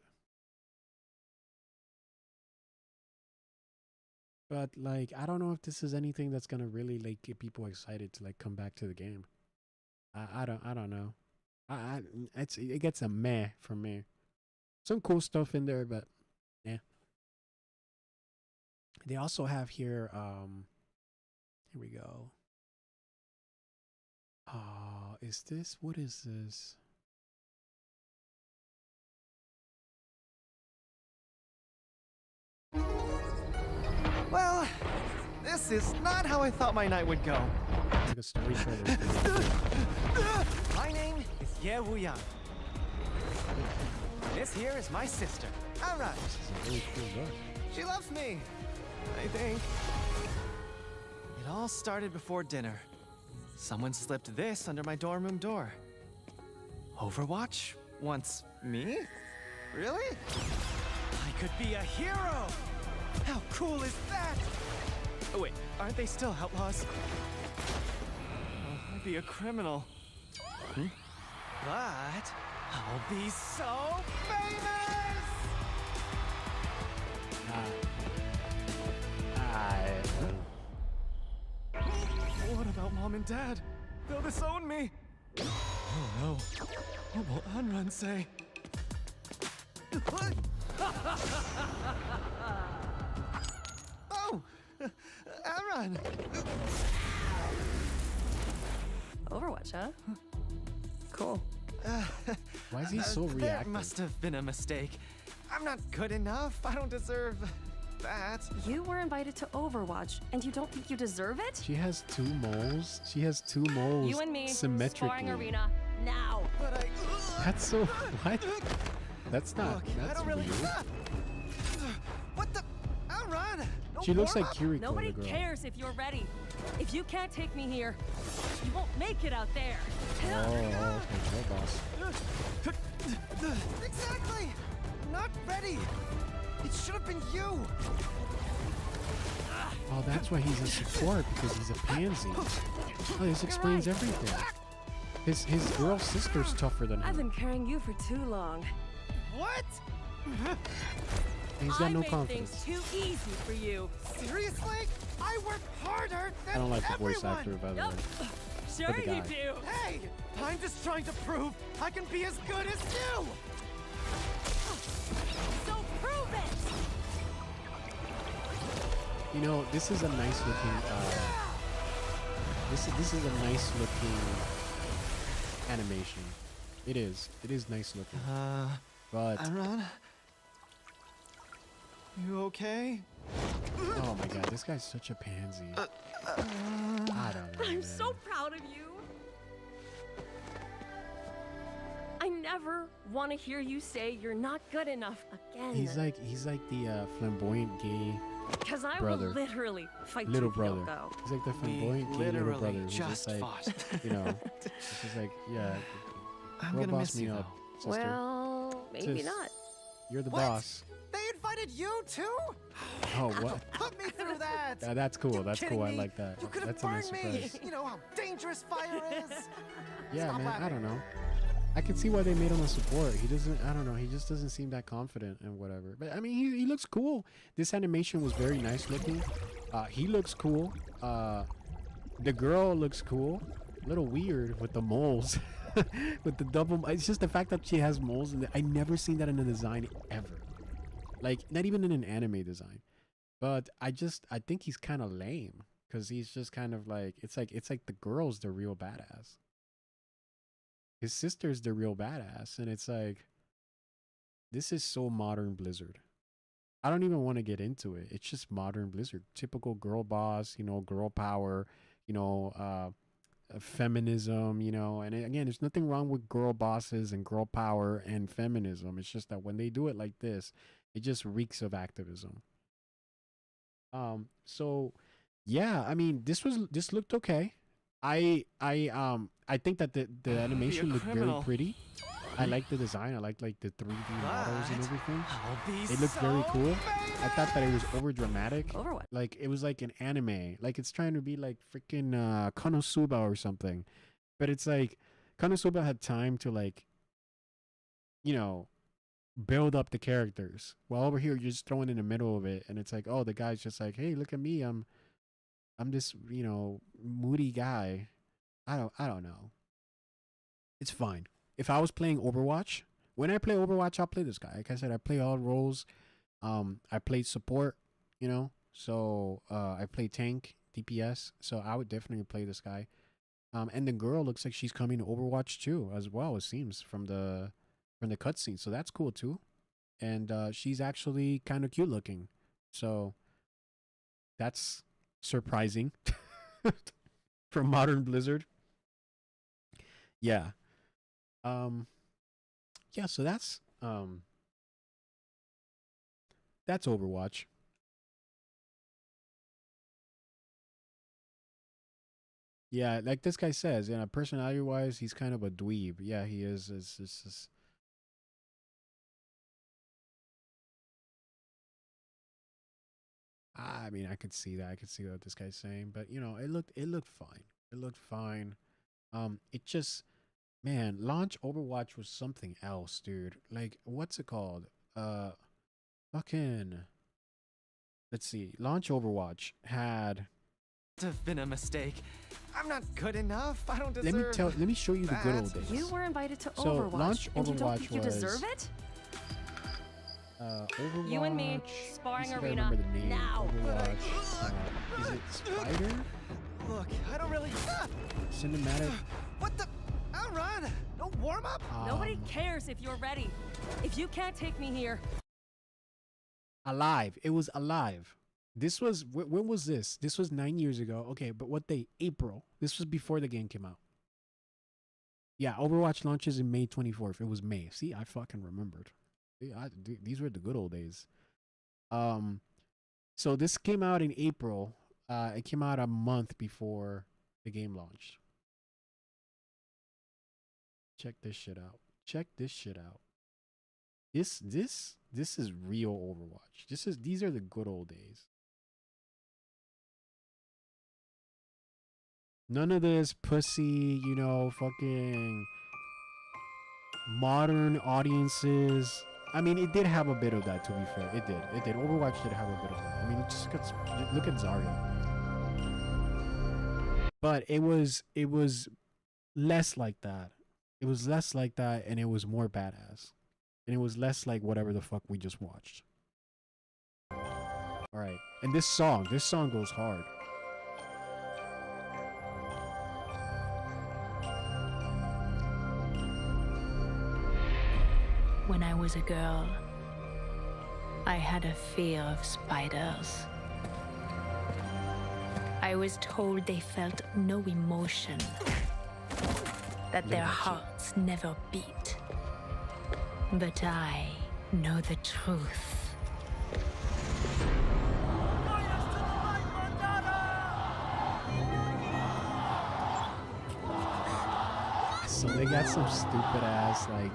But like, I don't know if this is anything that's gonna really like get people excited to like come back to the game. I don't know. It gets a meh from me. Some cool stuff in there, but yeah. They also have here, here we go. Is this, what is this? Well, this is not how I thought my night would go. Like a story trailer. My name is Ye Wuyang. This here is my sister. All right. This is a really cool look. She loves me, I think. It all started before dinner. Someone slipped this under my dorm room door. Overwatch wants me? Really? I could be a hero! How cool is that? Oh wait, aren't they still outlaws? I'd be a criminal. But I'll be so famous! What about Mom and Dad? They'll disown me. Oh no. What will Anran say? Oh! Anran! Overwatch, huh? Cool. Why is he so reactive? There must have been a mistake. I'm not good enough. I don't deserve that. You were invited to Overwatch, and you don't think you deserve it? She has 2 moles. She has 2 moles. You and me, symmetrically. sparring arena now. But I. That's so what? That's not. Look, That's I don't really. weird. What the? Outrun! No She looks like warm-up? Kiriko. Nobody the girl. cares if you're ready. If you can't take me here, you won't make it out there. Oh, okay, girl boss. Exactly! Not ready! It should have been you! Oh, that's why he's a support, because he's a pansy. Oh, this explains everything. His girl sister's tougher than I've him. been carrying you for too long. What? And he's got no I made confidence. things too easy for you. Seriously? I work harder than I don't like the voice everyone. actor, by the Nope. way. Sure the guy. you do. Hey! I'm just trying to prove I can be as good as you! So prove it. You know, this is a nice looking. This is a nice looking animation. It is. It is nice looking. But Anran? You okay? Oh my god, this guy's such a pansy. I don't know. I'm man. so proud of you. I never want to hear you say you're not good enough again. He's like the flamboyant gay Because I brother. will literally fight little you if you brother. don't go. He's like the flamboyant gay little literally brother. Who's just like, fought. you know, it's just like, yeah, I'm girl gonna boss miss you me up, though. sister. Well, maybe Sis. not. You're the What? boss. They invited you too? Oh, what? Put me through that. Yeah, that's cool. You That's kidding cool. I me? like that. You could have That's a nice burned me. surprise. You know how dangerous fire is. Yeah, Stop man. I laughing. don't know. I can see why they made him a support. He doesn't. I don't know. He just doesn't seem that confident and whatever. But I mean, he looks cool. This animation was very nice looking. He looks cool. The girl looks cool. A little weird with the moles, with the double. It's just the fact that she has moles, and I never seen that in a design ever. Like not even in an anime design. But I think he's kind of lame because he's just kind of like it's like the girl's the real badass. His sister's the real badass, and it's like this is so modern Blizzard. I don't even want to get into it. It's just modern Blizzard. Typical girl boss, you know, girl power, you know, feminism, you know. And again, there's nothing wrong with girl bosses and girl power and feminism. It's just that when they do it like this, it just reeks of activism. So yeah, I mean, this looked okay. I think that the animation looked very criminal. pretty. I like the design. I like the 3D models and But everything. I'll be It looked very so cool. mad. I thought that it was over dramatic. Overwatch. Like it was like an anime. Like it's trying to be like freaking Konosuba or something. But it's like Konosuba had time to like, you know, build up the characters. While over here you're just throwing in the middle of it, and it's like, oh, the guy's just like, hey, look at me. I'm this, you know, moody guy. I don't know. It's fine. If I was playing Overwatch, when I play Overwatch, I'll play this guy. Like I said, I play all roles. I play support, you know. So I play tank, DPS. So I would definitely play this guy. And the girl looks like she's coming to Overwatch too, as well. It seems from the cutscene. So that's cool too. And she's actually kind of cute looking. So that's surprising from modern Blizzard. Yeah. Yeah, so that's Overwatch. Yeah, like this guy says, you know, personality wise, he's kind of a dweeb. Yeah, he is. It's I mean, I could see that. I could see what this guy's saying, but you know, it looked fine. It looked fine. It just, man, launch Overwatch was something else, dude. Like, what's it called? Fucking. Let's see. Launch Overwatch had. To have been a mistake. I'm not good enough. I don't deserve. Let me show you the good old days. You were invited to So, Overwatch, launch and you don't Overwatch think you was- deserve it? Overwatch. You and me, let me sparring see if I arena, remember the name. now. Overwatch. Is it Spider? Look, I don't really. Cinematic. What the? I'll run. No warm up. Nobody cares if you're ready. If you can't take me here, Alive. It was Alive. This was when was this? This was 9 years ago. Okay, but what day? April. This was before the game came out. Yeah, Overwatch launches in May 24th. It was May. See, I fucking remembered. These were the good old days. So this came out in April. It came out a month before the game launched. Check this shit out. Check this shit out. This is real Overwatch. These are the good old days. None of this pussy, you know, fucking modern audiences. I mean, it did have a bit of that, to be fair. It did. Overwatch did have a bit of that. I mean, look at Zarya. But it was less like that. It was less like that, and it was more badass. And it was less like whatever the fuck we just watched. All right. And this song goes hard. When I was a girl, I had a fear of spiders. I was told they felt no emotion, that their hearts never beat. But I know the truth. So they got some stupid ass like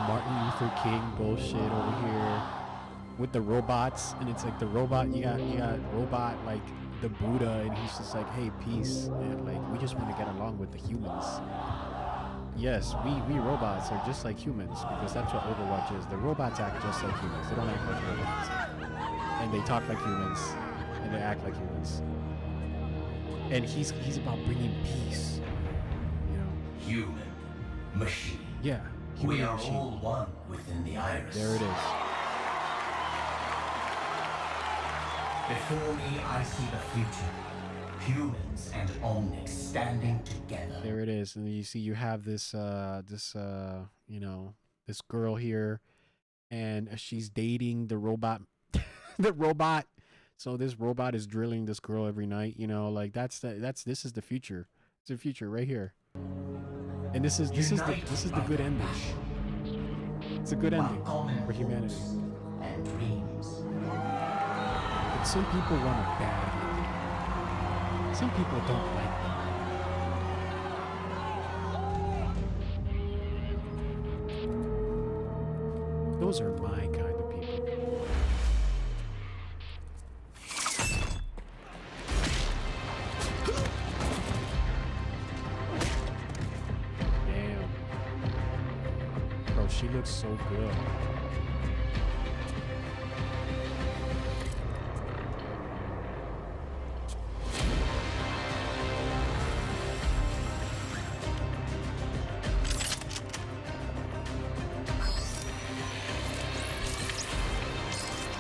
Martin Luther King bullshit over here with the robots, and it's like the robot you got robot like the Buddha, and he's just like, hey, peace, and like we just want to get along with the humans. Yes, we robots are just like humans, because that's what Overwatch is. The robots act just like humans. They don't act like robots, and they talk like humans, and they act like humans. And he's about bringing peace, you know. Human, machine. Yeah, we are machine. all one within the iris. There it is. Before me, I see the future. Humans and Omnics standing together. There it is, and you see you have this you know, this girl here, and she's dating the robot, the robot. So this robot is drilling this girl every night. You know, like this is the future. It's the future right here, and this is the good ending. It's a good ending for humanity. And dreams. But some people want a bad ending. Some people don't like them. Those are my kind of people. Damn. Bro, she looks so good.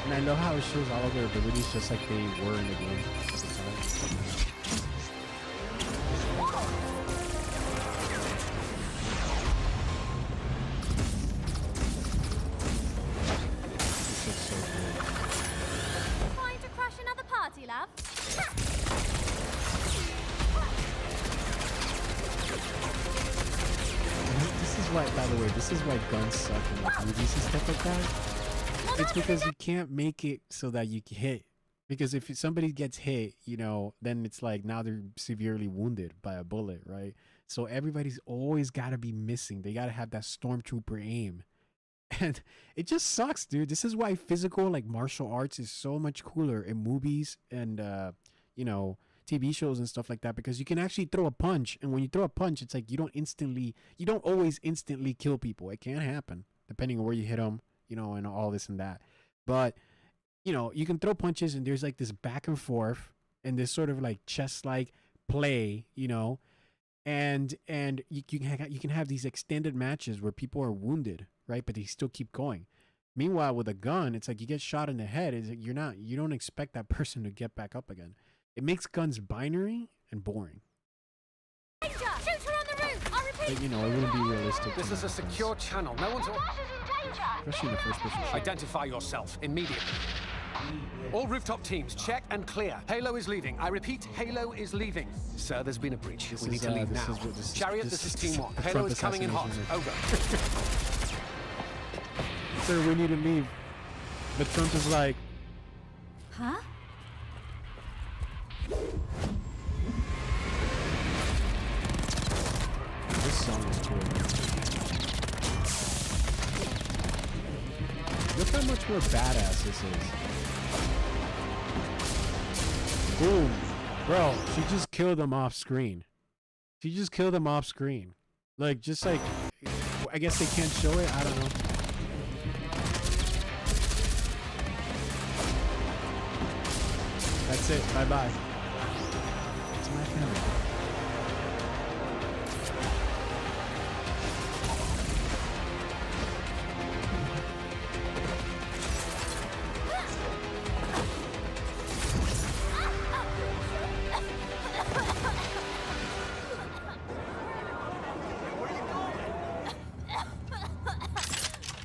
And I love how it shows all of their abilities just like they were in the game at the time. This looks so good. Trying to crash another party, love? This is why, by the way, this is why guns suck in like movies and stuff like that. It's because you can't make it so that you can hit. Because if somebody gets hit, you know, then it's like now they're severely wounded by a bullet, right? So everybody's always got to be missing. They got to have that stormtrooper aim. And it just sucks, dude. This is why physical, like martial arts, is so much cooler in movies and, you know, TV shows and stuff like that, because you can actually throw a punch. And when you throw a punch, it's like you don't always instantly kill people. It can happen depending on where you hit them, you know, and all this and that. But, you know, you can throw punches and there's like this back and forth and this sort of like chess-like play, you know, and you can have these extended matches where people are wounded, right? But they still keep going. Meanwhile, with a gun, it's like you get shot in the head. It's like you don't expect that person to get back up again. It makes guns binary and boring. Danger! Shoot her on the roof! I repeat, But, you know, it wouldn't be realistic. This is a secure channel. No one's... Especially in the first person. Identify yourself immediately. All rooftop teams, check and clear. Halo is leaving. I repeat, Halo is leaving. Sir, there's been a breach. We need to leave now. Chariot, this is Team 1. Halo is coming in hot. Over. Sir, we need to leave. But Trump is like... Huh? This song is cool. Look how much more badass this is. Boom. Bro, she just killed them off screen. She just killed them off screen. Like, just like, I guess they can't show it. I don't know. That's it. Bye-bye. It's my family.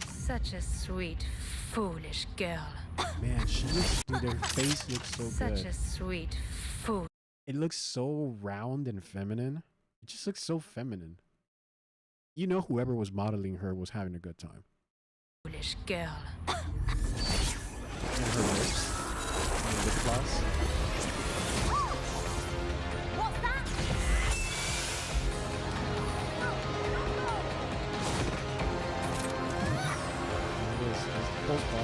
Such a sweet, foolish girl. Man, she looks, dude, her face looks so good. Such a sweet fool. It looks so round and feminine. It just looks so feminine. You know, whoever was modeling her was having a good time. Foolish girl. And her lips. And lip gloss. What's that? It's close by.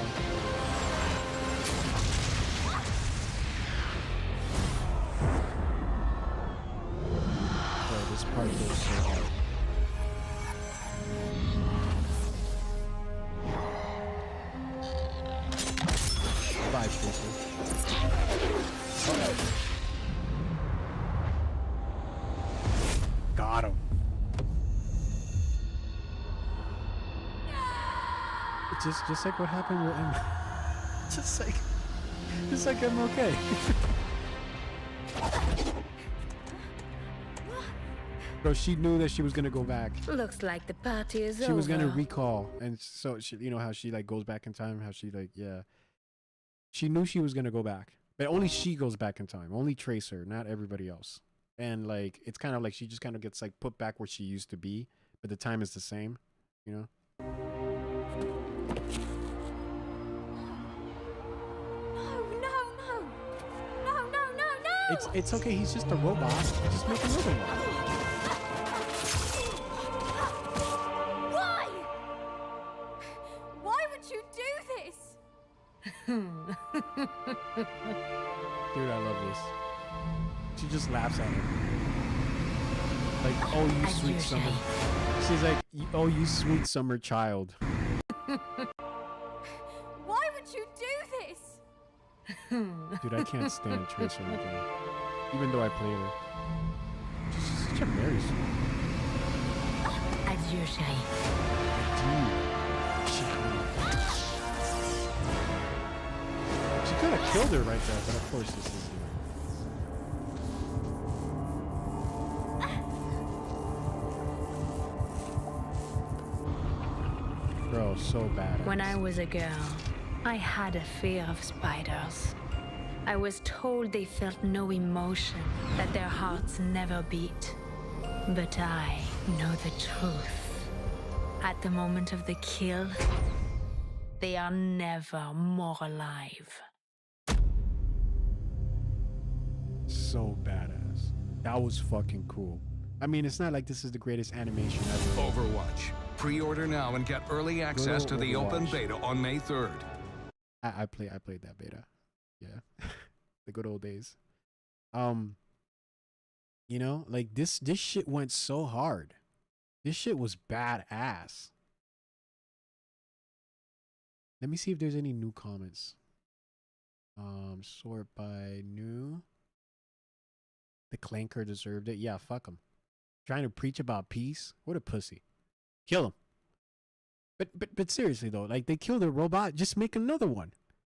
This part goes so hard. Bye, Tracer. Got him. Just like what happened with M. just like MLK. Bro, she knew that she was gonna go back. Looks like the party is over. She was gonna recall, and so she, you know how she like goes back in time, how she like, yeah. She knew she was gonna go back, but only she goes back in time. Only Tracer, not everybody else. And like, it's kind of like she just kind of gets like put back where she used to be, but the time is the same, you know. It's okay. He's just a robot. Just make another one. Why? Why would you do this? Dude, I love this. She just laughs at him. Like, oh, you sweet summer. She's like, oh, you sweet summer child. Why would you do this? Dude, I can't stand Tracer again. Even though I played her. She's such a Mary sweet. Adieu, chérie. She could have killed her right there, but of course this is, Bro, so bad. When I was a girl, I had a fear of spiders. I was told they felt no emotion, that their hearts never beat. But I know the truth. At the moment of the kill, they are never more alive. So badass. That was fucking cool. I mean, it's not like this is the greatest animation ever. Overwatch. Pre-order now and get early access to the open beta on May 3rd. I played that beta. Yeah. The good old days. You know, like this shit went so hard. This shit was badass. Let me see if there's any new comments. Sort by new. The Clanker deserved it. Yeah, fuck him. Trying to preach about peace? What a pussy. Kill him. But seriously though, like they killed a robot, just make another one.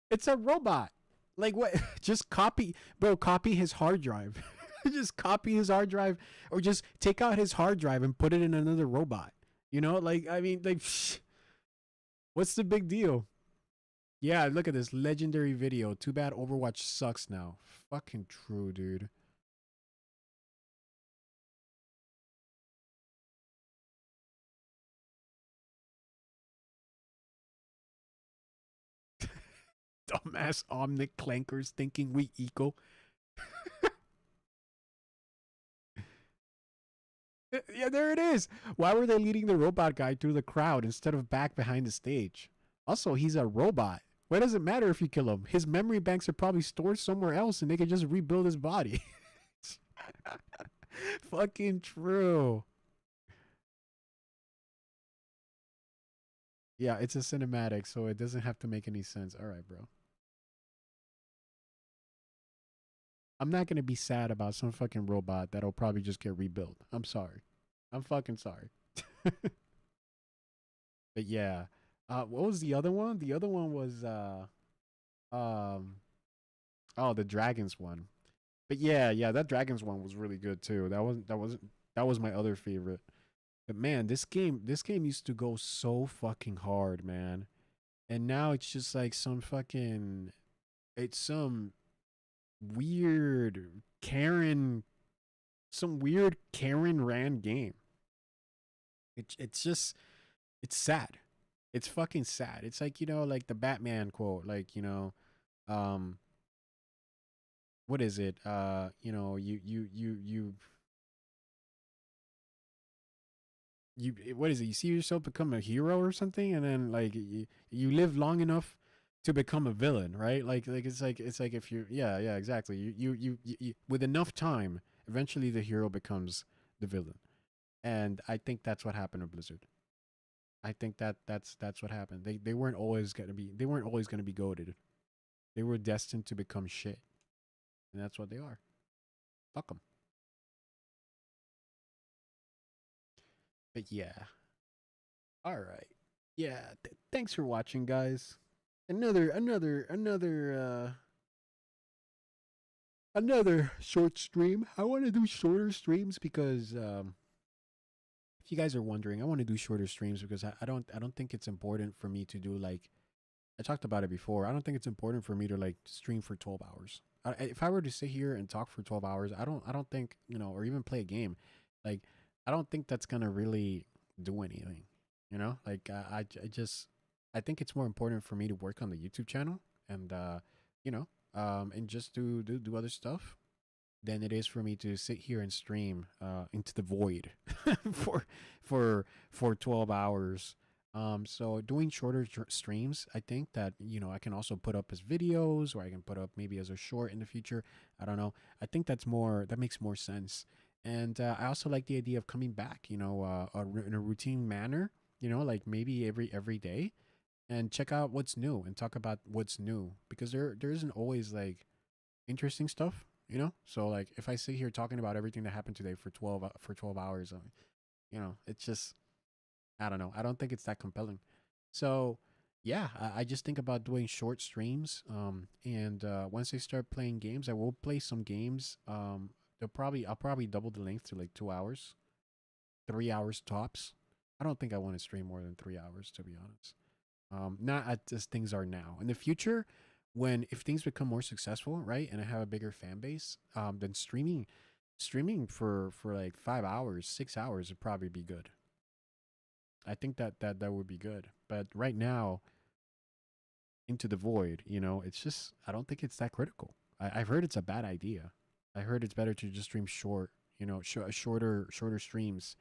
It's a robot. Like what? Just copy his hard drive. Just copy his hard drive, or just take out his hard drive and put it in another robot. You know, like I mean, like what's the big deal? Yeah, look at this legendary video. Too bad Overwatch sucks now. Fucking true, dude. Dumbass omnic clankers thinking we equal. Yeah, there it is. Why were they leading the robot guy through the crowd instead of back behind the stage? Also, he's a robot. Why does it matter if you kill him? His memory banks are probably stored somewhere else and they can just rebuild his body. Fucking true. Yeah, it's a cinematic, so it doesn't have to make any sense. All right, bro. I'm not going to be sad about some fucking robot that'll probably just get rebuilt. I'm sorry. I'm fucking sorry. But yeah. What was the other one? The other one was oh, the Dragons one. But yeah, that Dragons one was really good too. That was my other favorite. But man, this game used to go so fucking hard, man. And now it's just like it's some weird Karen, ran game. It's just, it's sad. It's fucking sad. It's like, like the Batman quote, like, what is it? What is it? You see yourself become a hero or something, and then like you live long enough to become a villain, right? Like it's like if you, yeah, exactly. You with enough time, eventually the hero becomes the villain, and I think that's what happened to Blizzard. I think that's what happened. They weren't always gonna be goated. They were destined to become shit, and that's what they are. Fuck them. But yeah. All right. Yeah. Thanks for watching, guys. Another short stream. I want to do shorter streams because if you guys are wondering, I want to do shorter streams because I don't think it's important for me to do, like, I talked about it before. I don't think it's important for me to like stream for 12 hours. If I were to sit here and talk for 12 hours, I don't think, or even play a game, like, I don't think that's going to really do anything, like, I think it's more important for me to work on the YouTube channel and, and just do other stuff than it is for me to sit here and stream into the void for 12 hours. So doing shorter streams, I think that, I can also put up as videos, or I can put up maybe as a short in the future. I don't know. I think that makes more sense. And I also like the idea of coming back, in a routine manner, like maybe every day, and check out what's new and talk about what's new, because there isn't always like interesting stuff, So like if I sit here talking about everything that happened today for 12 hours, it's just, I don't know. I don't think it's that compelling. So yeah, I just think about doing short streams. And once I start playing games, I will play some games. I'll probably double the length to like 2 hours, 3 hours tops. I don't think I want to stream more than 3 hours, to be honest. Not as things are now. In the future, if things become more successful, right, and I have a bigger fan base, then streaming for like 5 hours, 6 hours would probably be good. I think that would be good. But right now, into the void, it's just, I don't think it's that critical. I've heard it's a bad idea. I heard it's better to just stream short, shorter streams,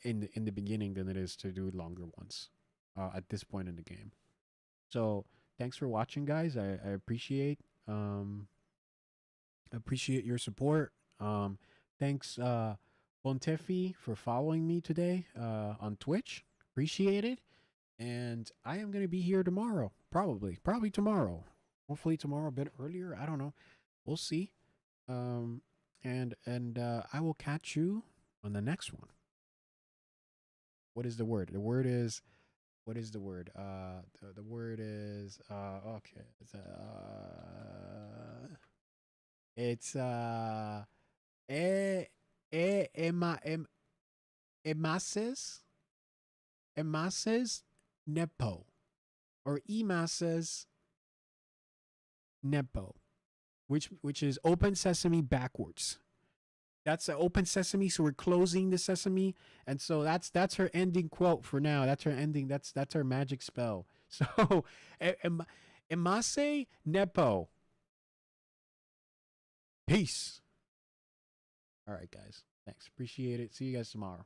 in the beginning than it is to do longer ones, at this point in the game. So thanks for watching, guys. I appreciate your support. Thanks, Bontefi, for following me today on Twitch. Appreciate it. And I am going to be here tomorrow. Probably tomorrow. Hopefully tomorrow a bit earlier. I don't know. We'll see. And I will catch you on the next one. What is the word? The word is, what is the word? The word is, okay. It's emases nepo, or emases nepo, which is open sesame backwards. That's an open sesame, so we're closing the sesame, and so that's her ending quote for now. That's her ending. That's her magic spell. So, emase nepo. Peace. All right, guys. Thanks. Appreciate it. See you guys tomorrow.